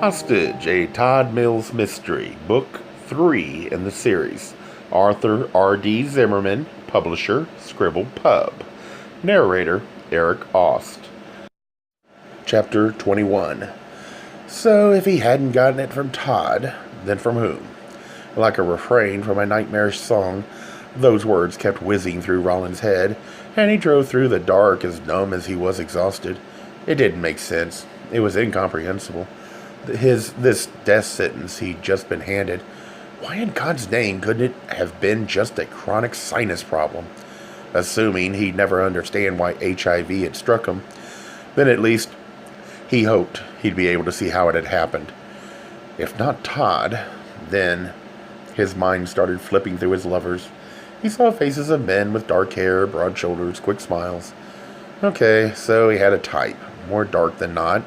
Hostage, a Todd Mills mystery, book 3 in the series. Arthur R.D. Zimmerman, publisher, Scribble Pub. Narrator, Eric Aust. Chapter 21. So, if he hadn't gotten it from Todd, then from whom? Like a refrain from a nightmarish song, those words kept whizzing through Rawlins' head, and he drove through the dark as numb as he was exhausted. It didn't make sense. It was incomprehensible. This death sentence he'd just been handed. Why in God's name couldn't it have been just a chronic sinus problem? Assuming he'd never understand why HIV had struck him, then at least he hoped he'd be able to see how it had happened. If not Todd, then his mind started flipping through his lovers. He saw faces of men with dark hair, broad shoulders, quick smiles. Okay, so he had a type, more dark than not,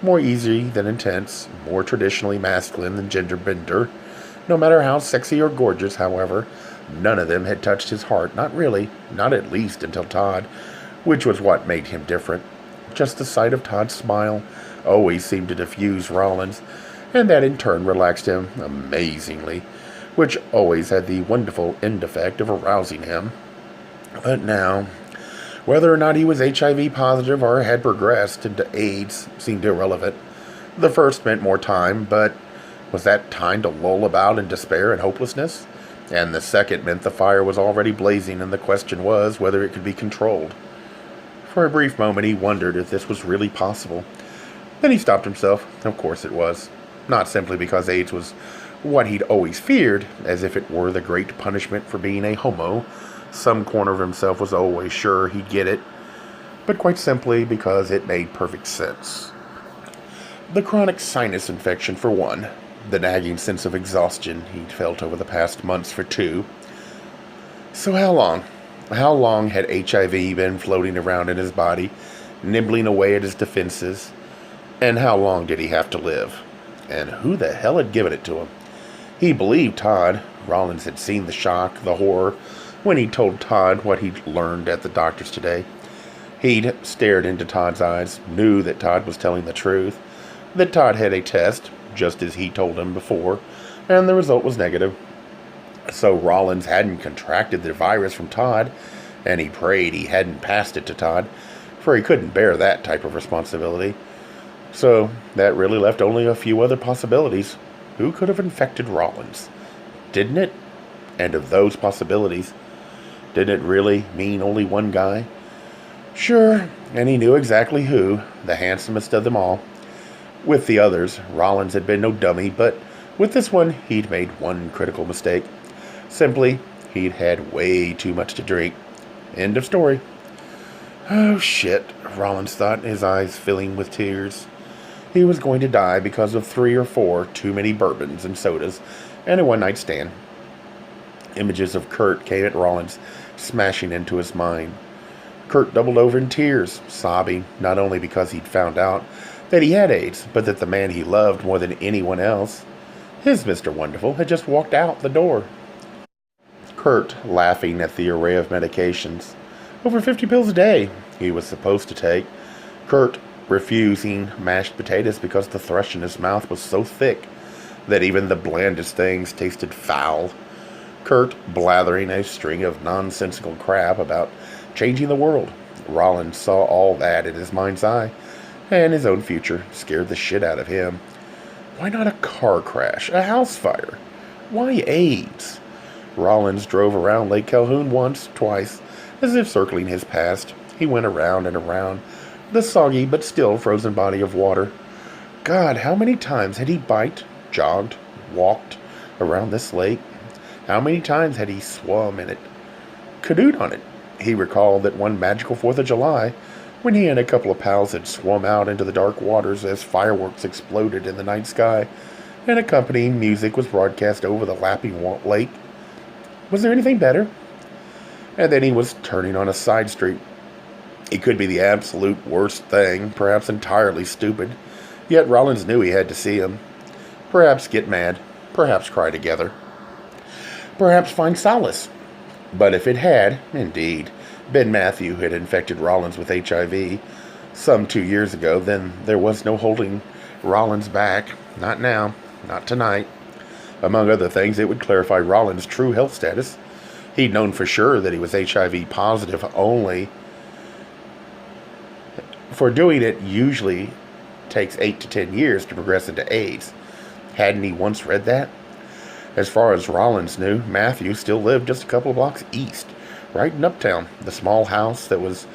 more easy than intense, more traditionally masculine than gender bender. No matter how sexy or gorgeous, however, none of them had touched his heart, not really, not at least until Todd, which was what made him different. Just the sight of Todd's smile always seemed to diffuse Rawlins, and that in turn relaxed him amazingly, which always had the wonderful end effect of arousing him. But now, whether or not he was HIV positive or had progressed into AIDS seemed irrelevant. The first meant more time, but was that time to loll about in despair and hopelessness? And the second meant the fire was already blazing, and the question was whether it could be controlled. For a brief moment he wondered if this was really possible. Then he stopped himself. Of course it was. Not simply because AIDS was what he'd always feared, as if it were the great punishment for being a homo. Some corner of himself was always sure he'd get it, but quite simply because it made perfect sense. The chronic sinus infection for one, the nagging sense of exhaustion he'd felt over the past months for two. So how long? How long had HIV been floating around in his body, nibbling away at his defenses? And how long did he have to live? And who the hell had given it to him? He believed Todd. Rawlins had seen the shock, the horror, when he told Todd what he'd learned at the doctor's today. He'd stared into Todd's eyes, knew that Todd was telling the truth, that Todd had a test, just as he told him before, and the result was negative. So Rawlins hadn't contracted the virus from Todd, and he prayed he hadn't passed it to Todd, for he couldn't bear that type of responsibility. So that really left only a few other possibilities. Who could have infected Rawlins? Didn't it? And of those possibilities, didn't it really mean only one guy? Sure, and he knew exactly who, the handsomest of them all. With the others, Rawlins had been no dummy, but with this one, he'd made one critical mistake. Simply, he'd had way too much to drink. End of story. Oh, shit, Rawlins thought, his eyes filling with tears. He was going to die because of 3 or 4 too many bourbons and sodas and a one-night stand. Images of Kurt came at Rawlins, smashing into his mind. Kurt doubled over in tears, sobbing, not only because he'd found out that he had AIDS, but that the man he loved more than anyone else, his Mr. Wonderful, had just walked out the door. Kurt laughing at the array of medications. Over 50 pills a day he was supposed to take. Kurt refusing mashed potatoes because the thrush in his mouth was so thick that even the blandest things tasted foul. Kurt blathering a string of nonsensical crap about changing the world. Rawlins saw all that in his mind's eye, and his own future scared the shit out of him. Why not a car crash? A house fire? Why AIDS? Rawlins drove around Lake Calhoun once, twice, as if circling his past. He went around and around the soggy but still frozen body of water. God, how many times had he biked, jogged, walked around this lake? How many times had he swum in it, canoed on it? He recalled that one magical 4th of July, when he and a couple of pals had swum out into the dark waters as fireworks exploded in the night sky, and accompanying music was broadcast over the lapping lake. Was there anything better? And then he was turning on a side street. It could be the absolute worst thing, perhaps entirely stupid, yet Rawlins knew he had to see him. Perhaps get mad, perhaps cry together, perhaps find solace. But if it had, indeed, Ben Matthew had infected Rawlins with HIV some 2 years ago, then there was no holding Rawlins back. Not now. Not tonight. Among other things, it would clarify Rawlins' true health status. He'd known for sure that he was HIV positive, only for doing it usually takes 8 to 10 years to progress into AIDS. Hadn't he once read that? As far as Rawlins knew, Matthew still lived just a couple of blocks east, right in Uptown. The small house that was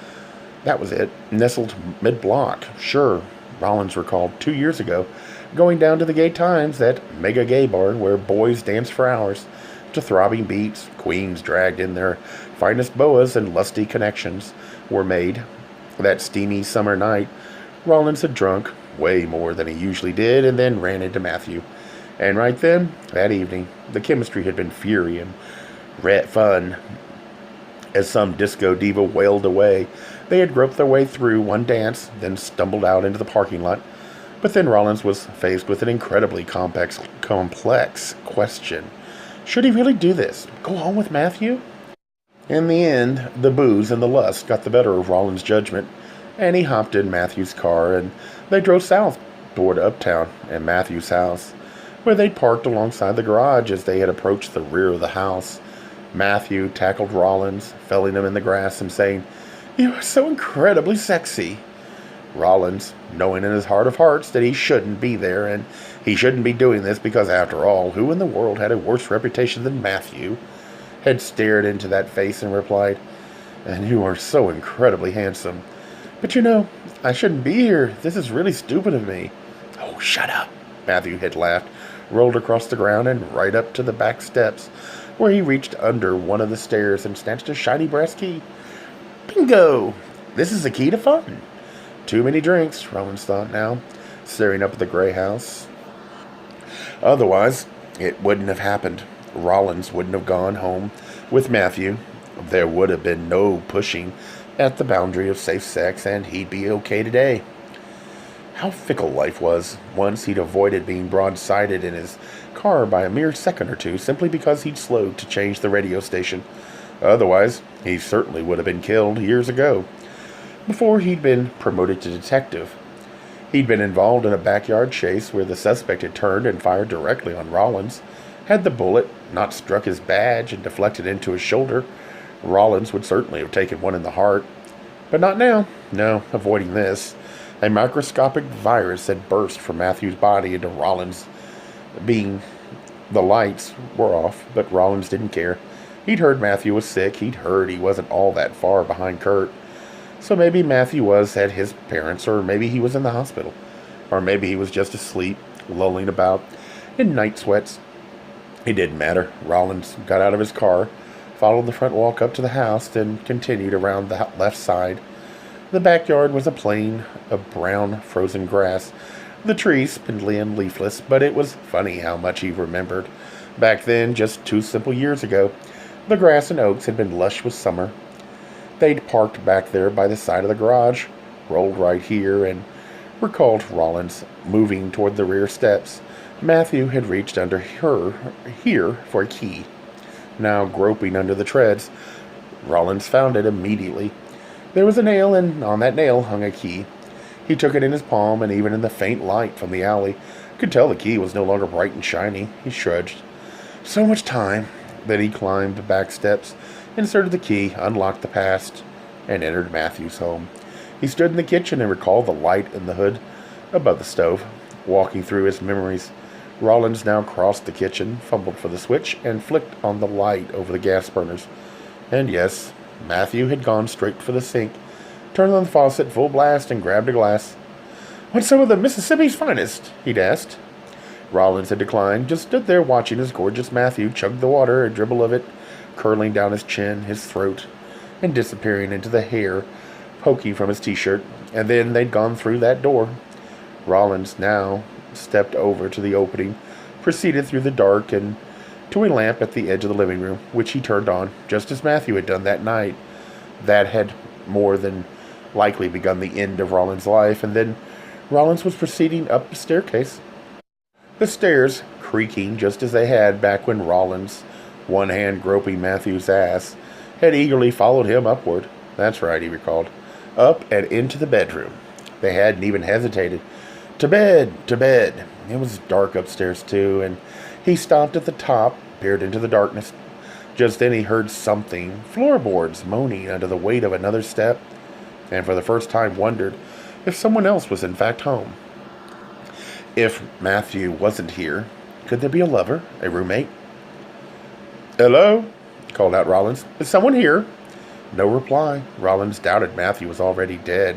it, nestled mid-block. Sure, Rawlins recalled 2 years ago going down to the Gay Times, that mega gay bar where boys danced for hours to throbbing beats, queens dragged in their finest boas, and lusty connections were made. That steamy summer night, Rawlins had drunk way more than he usually did and then ran into Matthew. And right then, that evening, the chemistry had been fury and fun. As some disco diva wailed away, they had groped their way through one dance, then stumbled out into the parking lot. But then Rawlins was faced with an incredibly complex question. Should he really do this? Go home with Matthew? In the end, the booze and the lust got the better of Rawlins' judgment, and he hopped in Matthew's car, and they drove south toward Uptown and Matthew's house, where they'd parked alongside the garage. As they had approached the rear of the house, Matthew tackled Rawlins, felling him in the grass and saying, "You are so incredibly sexy." Rawlins, knowing in his heart of hearts that he shouldn't be there, and he shouldn't be doing this because, after all, who in the world had a worse reputation than Matthew, had stared into that face and replied, "And you are so incredibly handsome. But I shouldn't be here. This is really stupid of me." "Oh, shut up," Matthew had laughed, rolled across the ground and right up to the back steps, where he reached under one of the stairs and snatched a shiny brass key. "Bingo! This is the key to fun." Too many drinks, Rawlins thought now, staring up at the gray house. Otherwise, it wouldn't have happened. Rawlins wouldn't have gone home with Matthew. There would have been no pushing at the boundary of safe sex, and he'd be okay today. How fickle life was. Once he'd avoided being broadsided in his car by a mere second or two simply because he'd slowed to change the radio station. Otherwise, he certainly would have been killed years ago, before he'd been promoted to detective. He'd been involved in a backyard chase where the suspect had turned and fired directly on Rawlins. Had the bullet not struck his badge and deflected into his shoulder, Rawlins would certainly have taken one in the heart. But not now. No, avoiding this. A microscopic virus had burst from Matthew's body into Rawlins' being. The lights were off, but Rawlins didn't care. He'd heard Matthew was sick. He'd heard he wasn't all that far behind Kurt. So maybe Matthew was at his parents', or maybe he was in the hospital. Or maybe he was just asleep, lolling about in night sweats. It didn't matter. Rawlins got out of his car, followed the front walk up to the house, then continued around the left side. The backyard was a plain of brown frozen grass, the trees spindly and leafless, but it was funny how much he remembered. Back then, just 2 simple years ago, the grass and oaks had been lush with summer. They'd parked back there by the side of the garage, rolled right here, and recalled Rawlins moving toward the rear steps. Matthew had reached under here for a key. Now groping under the treads, Rawlins found it immediately. There was a nail, and on that nail hung a key. He took it in his palm, and even in the faint light from the alley, could tell the key was no longer bright and shiny. He shrugged. So much time. Then he climbed the back steps, inserted the key, unlocked the past, and entered Matthew's home. He stood in the kitchen and recalled the light in the hood above the stove. Walking through his memories, Rawlins now crossed the kitchen, fumbled for the switch, and flicked on the light over the gas burners. And yes, Matthew had gone straight for the sink, turned on the faucet full blast, and grabbed a glass. "What's some of the Mississippi's finest?" he'd asked. Rawlins had declined, just stood there watching as gorgeous Matthew chugged the water, a dribble of it curling down his chin, his throat, and disappearing into the hair poking from his t-shirt. And then they'd gone through that door. Rawlins now stepped over to the opening, proceeded through the dark and to a lamp at the edge of the living room, which he turned on, just as Matthew had done that night. That had more than likely begun the end of Rawlins' life, and then Rawlins was proceeding up the staircase. The stairs creaking just as they had back when Rawlins, one hand groping Matthew's ass, had eagerly followed him upward. That's right, he recalled. Up and into the bedroom. They hadn't even hesitated To bed, to bed. It was dark upstairs, too, and he stopped at the top, peered into the darkness. Just then he heard something, floorboards moaning under the weight of another step, and for the first time wondered if someone else was in fact home. If Matthew wasn't here, could there be a lover, a roommate? "Hello?" called out Rawlins. "Is someone here?" No reply. Rawlins doubted Matthew was already dead.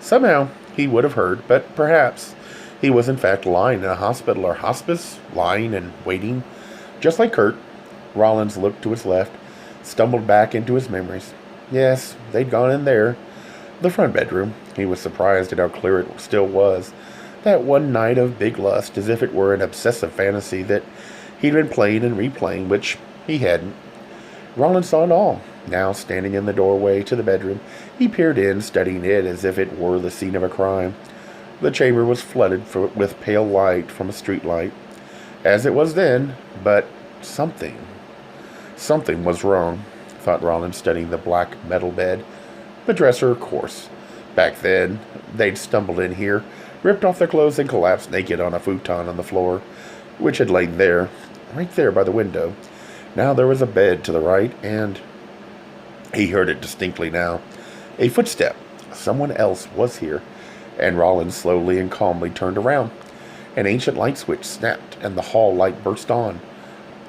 Somehow he would have heard, but perhaps he was in fact lying in a hospital or hospice, lying and waiting. Just like Kurt, Rawlins looked to his left, stumbled back into his memories. Yes, they'd gone in there. The front bedroom. He was surprised at how clear it still was. That one night of big lust, as if it were an obsessive fantasy that he'd been playing and replaying, which he hadn't. Rawlins saw it all. Now, standing in the doorway to the bedroom, he peered in, studying it as if it were the scene of a crime. The chamber was flooded with pale light from a street light, as it was then, but something was wrong, thought Rawlins, studying the black metal bed. The dresser, of course. Back then, they'd stumbled in here, ripped off their clothes, and collapsed naked on a futon on the floor, which had lain there, right there by the window. Now there was a bed to the right, and he heard it distinctly now. A footstep. Someone else was here, and Rawlins slowly and calmly turned around. An ancient light switch snapped, and the hall light burst on,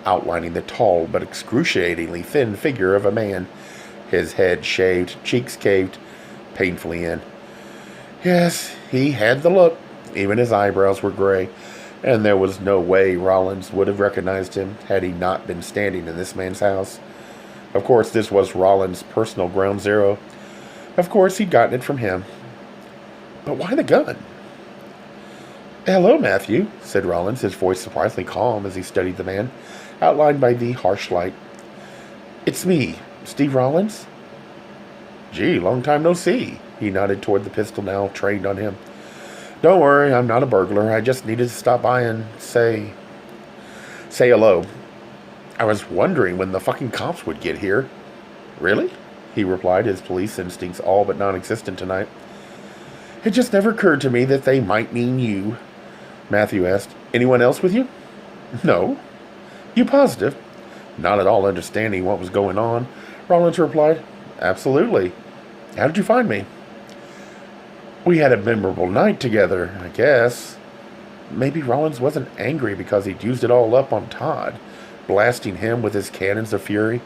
outlining the tall but excruciatingly thin figure of a man, his head shaved, cheeks caved painfully in. Yes, he had the look. Even his eyebrows were gray, and there was no way Rawlins would have recognized him had he not been standing in this man's house. Of course, this was Rawlins' personal ground zero. Of course, he'd gotten it from him. But why the gun? "Hello, Matthew," said Rawlins, his voice surprisingly calm as he studied the man, outlined by the harsh light. "It's me, Steve Rawlins." "Gee, long time no see." He nodded toward the pistol now trained on him. "Don't worry, I'm not a burglar. I just needed to stop by and say hello. I was wondering when the fucking cops would get here." "Really?" he replied, his police instincts all but non-existent tonight. "It just never occurred to me that they might mean you." Matthew asked, "Anyone else with you?" "No." "You positive?" Not at all understanding what was going on, Rawlins replied, "Absolutely. How did you find me?" "We had a memorable night together, I guess." Maybe Rawlins wasn't angry because he'd used it all up on Todd, blasting him with his cannons of fury.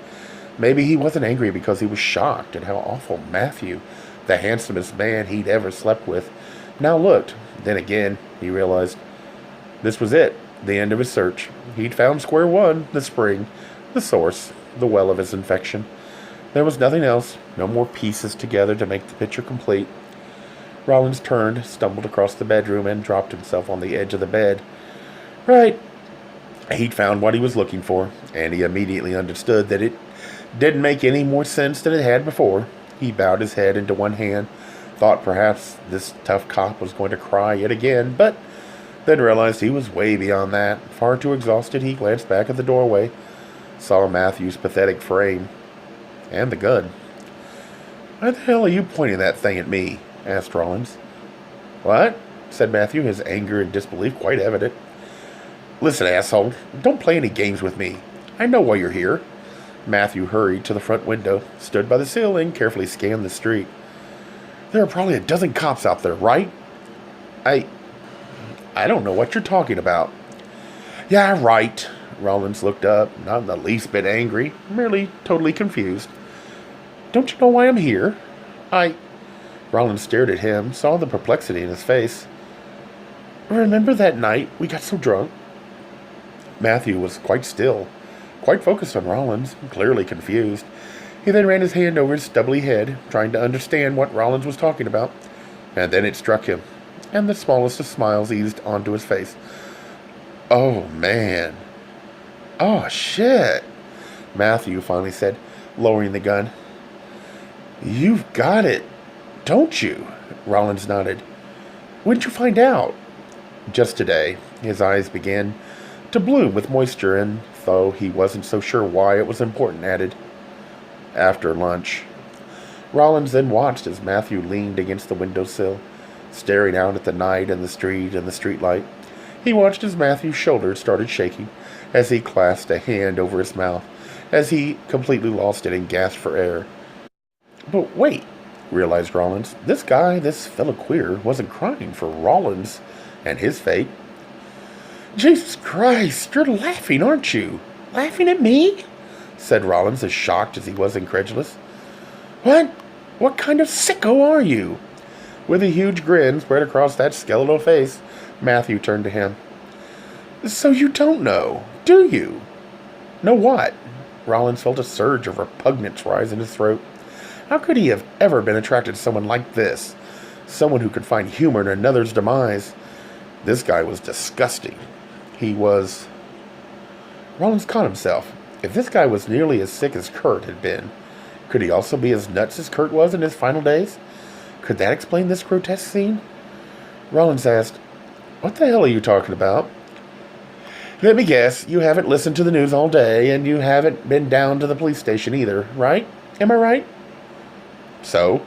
Maybe he wasn't angry because he was shocked at how awful Matthew, the handsomest man he'd ever slept with, now looked. Then again, he realized this was it, the end of his search. He'd found square one, the spring, the source, the well of his infection. There was nothing else, no more pieces together to make the picture complete. Rawlins turned, stumbled across the bedroom, and dropped himself on the edge of the bed. Right. He'd found what he was looking for, and he immediately understood that it didn't make any more sense than it had before. He bowed his head into one hand, thought perhaps this tough cop was going to cry yet again, but then realized he was way beyond that. Far too exhausted, he glanced back at the doorway, saw Matthew's pathetic frame, and the gun. "Why the hell are you pointing that thing at me?" asked Rawlins. "What?" said Matthew, his anger and disbelief quite evident. "Listen, asshole, don't play any games with me. I know why you're here." Matthew hurried to the front window, stood by the sill, and carefully scanned the street. "There are probably a dozen cops out there, right?" I don't know what you're talking about." "Yeah, right." Rawlins looked up, not in the least bit angry, merely totally confused. "Don't you know why I'm here?" Rawlins stared at him, saw the perplexity in his face. "Remember that night we got so drunk?" Matthew was quite still, quite focused on Rawlins, clearly confused. He then ran his hand over his stubbly head, trying to understand what Rawlins was talking about, and then it struck him, and the smallest of smiles eased onto his face. "Oh, man. Oh, shit," Matthew finally said, lowering the gun. "You've got it, don't you?" Rawlins nodded. "When did you find out?" "Just today." His eyes began to bloom with moisture, and though he wasn't so sure why it was important, added, "After lunch." Rawlins then watched as Matthew leaned against the windowsill, staring out at the night and the street and the streetlight. He watched as Matthew's shoulders started shaking, as he clasped a hand over his mouth, as he completely lost it and gasped for air. But wait, realized Rawlins. This guy, this fellow queer, wasn't crying for Rawlins and his fate. Jesus Christ, you're laughing, aren't you? Laughing at me? Said Rawlins, as shocked as he was incredulous. What? What kind of sicko are you? With a huge grin spread across that skeletal face, Matthew turned to him. So you don't know, do you? Know what? Rawlins felt a surge of repugnance rise in his throat. How could he have ever been attracted to someone like this? Someone who could find humor in another's demise. This guy was disgusting. He was... Rawlins caught himself. If this guy was nearly as sick as Kurt had been, could he also be as nuts as Kurt was in his final days? Could that explain this grotesque scene? Rawlins asked, What the hell are you talking about? Let me guess, you haven't listened to the news all day, and you haven't been down to the police station either, right? Am I right? So?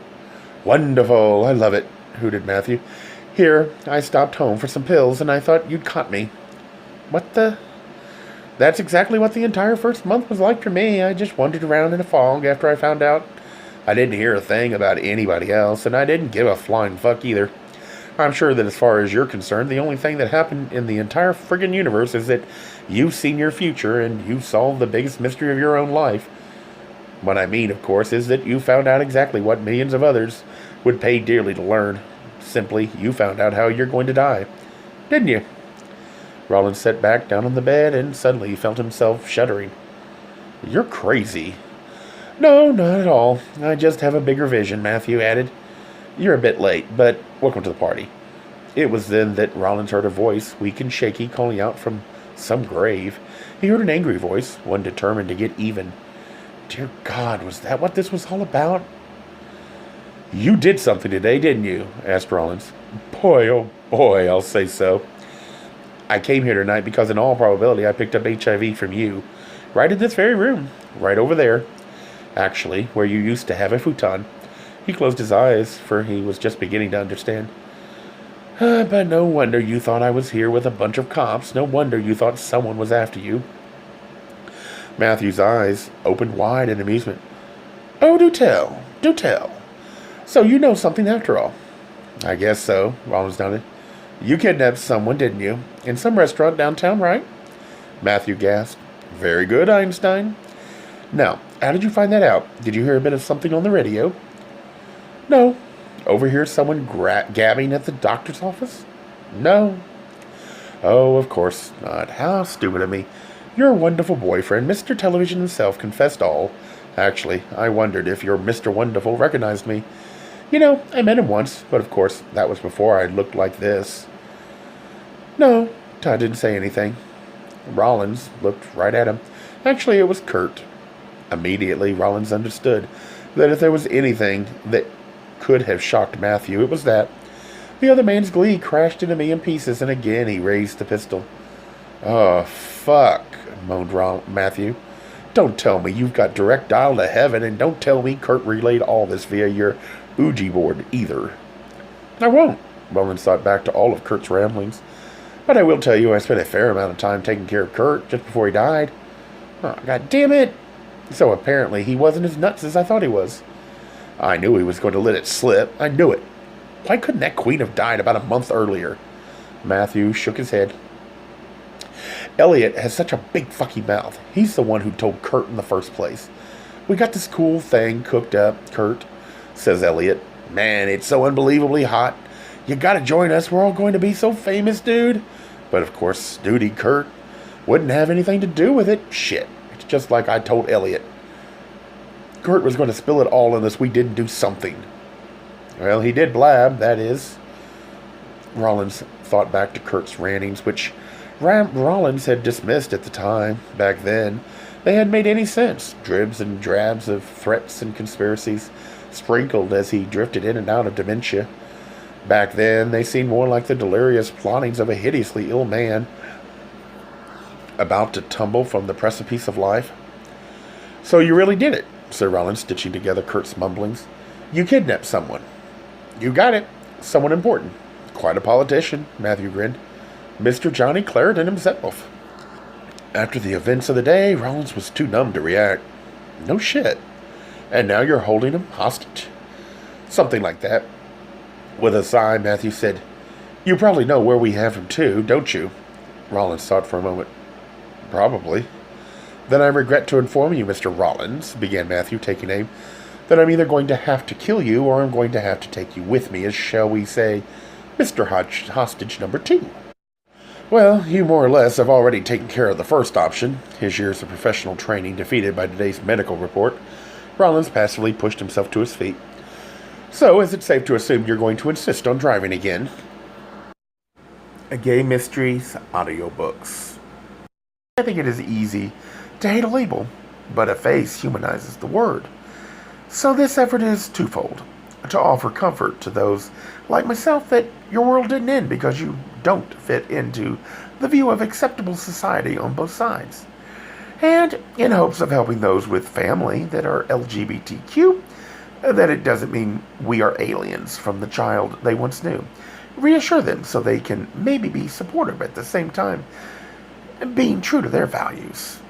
Wonderful, I love it, hooted Matthew. Here, I stopped home for some pills, and I thought you'd caught me. What the... That's exactly what the entire first month was like for me. I just wandered around in a fog after I found out. I didn't hear a thing about anybody else, and I didn't give a flying fuck either. I'm sure that as far as you're concerned, the only thing that happened in the entire friggin' universe is that you've seen your future and you've solved the biggest mystery of your own life. What I mean, of course, is that you found out exactly what millions of others would pay dearly to learn. Simply, you found out how you're going to die. Didn't you? Rawlins sat back down on the bed and suddenly felt himself shuddering. You're crazy. No, not at all. I just have a bigger vision, Matthew added. You're a bit late, but welcome to the party. It was then that Rawlins heard a voice, weak and shaky, calling out from some grave. He heard an angry voice, one determined to get even. Dear God, was that what this was all about? You did something today, didn't you? Asked Rawlins. Boy, oh boy, I'll say so. I came here tonight because in all probability I picked up HIV from you. Right in this very room. Right over there. Actually, where you used to have a futon. He closed his eyes, for he was just beginning to understand. But no wonder you thought I was here with a bunch of cops. No wonder you thought someone was after you. Matthew's eyes opened wide in amusement. Oh, do tell. Do tell. So you know something after all. I guess so, Rawlins nodded. You kidnapped someone, didn't you? In some restaurant downtown, right? Matthew gasped. Very good, Einstein. Now, how did you find that out? Did you hear a bit of something on the radio? No. Overhear someone gabbing at the doctor's office? No. Oh, of course not. How stupid of me. Your wonderful boyfriend, Mr. Television himself, confessed all. Actually, I wondered if your Mr. Wonderful recognized me. You know, I met him once, but of course, that was before I looked like this. No, Todd didn't say anything. Rawlins looked right at him. Actually, it was Kurt. Immediately, Rawlins understood that if there was anything that could have shocked Matthew, it was that. The other man's glee crashed into me in pieces, and again he raised the pistol. Oh, fuck, moaned Matthew. Don't tell me you've got direct dial to heaven, and don't tell me Kurt relayed all this via your Ouija board either. I won't, Rawlins thought back to all of Kurt's ramblings. But I will tell you I spent a fair amount of time taking care of Kurt just before he died. Oh, God damn it! So apparently he wasn't as nuts as I thought he was. I knew he was going to let it slip. I knew it. Why couldn't that queen have died about a month earlier? Matthew shook his head. Elliot has such a big fucking mouth. He's the one who told Kurt in the first place. We got this cool thing cooked up, Kurt, says Elliot. Man, it's so unbelievably hot. You gotta join us. We're all going to be so famous, dude. But of course, Duty Kurt wouldn't have anything to do with it. Shit. It's just like I told Elliot. Kurt was going to spill it all unless we didn't do something. Well, he did blab, that is. Rawlins thought back to Kurt's rantings, which Rawlins had dismissed at the time. Back then, they hadn't made any sense. Dribs and drabs of threats and conspiracies, sprinkled as he drifted in and out of dementia. Back then, they seemed more like the delirious plottings of a hideously ill man about to tumble from the precipice of life. So you really did it, said Rawlins, stitching together Kurt's mumblings. You kidnapped someone. You got it. Someone important. Quite a politician, Matthew grinned. Mr. Johnny Clarendon himself. After the events of the day, Rawlins was too numb to react. No shit. And now you're holding him hostage? Something like that. With a sigh, Matthew said, You probably know where we have him too, don't you? Rawlins thought for a moment. Probably. Then I regret to inform you, Mr. Rawlins, began Matthew, taking aim, that I'm either going to have to kill you or I'm going to have to take you with me as, shall we say, Mr. Hostage number 2. Well, you more or less have already taken care of the first option, his years of professional training defeated by today's medical report. Rawlins passively pushed himself to his feet. So, is it safe to assume you're going to insist on driving again? Gay Mysteries audiobooks. I think it is easy to hate a label, but a face humanizes the word. So this effort is twofold. To offer comfort to those like myself that your world didn't end because you don't fit into the view of acceptable society on both sides. And in hopes of helping those with family that are LGBTQ, that it doesn't mean we are aliens from the child they once knew. Reassure them so they can maybe be supportive at the same time, being true to their values.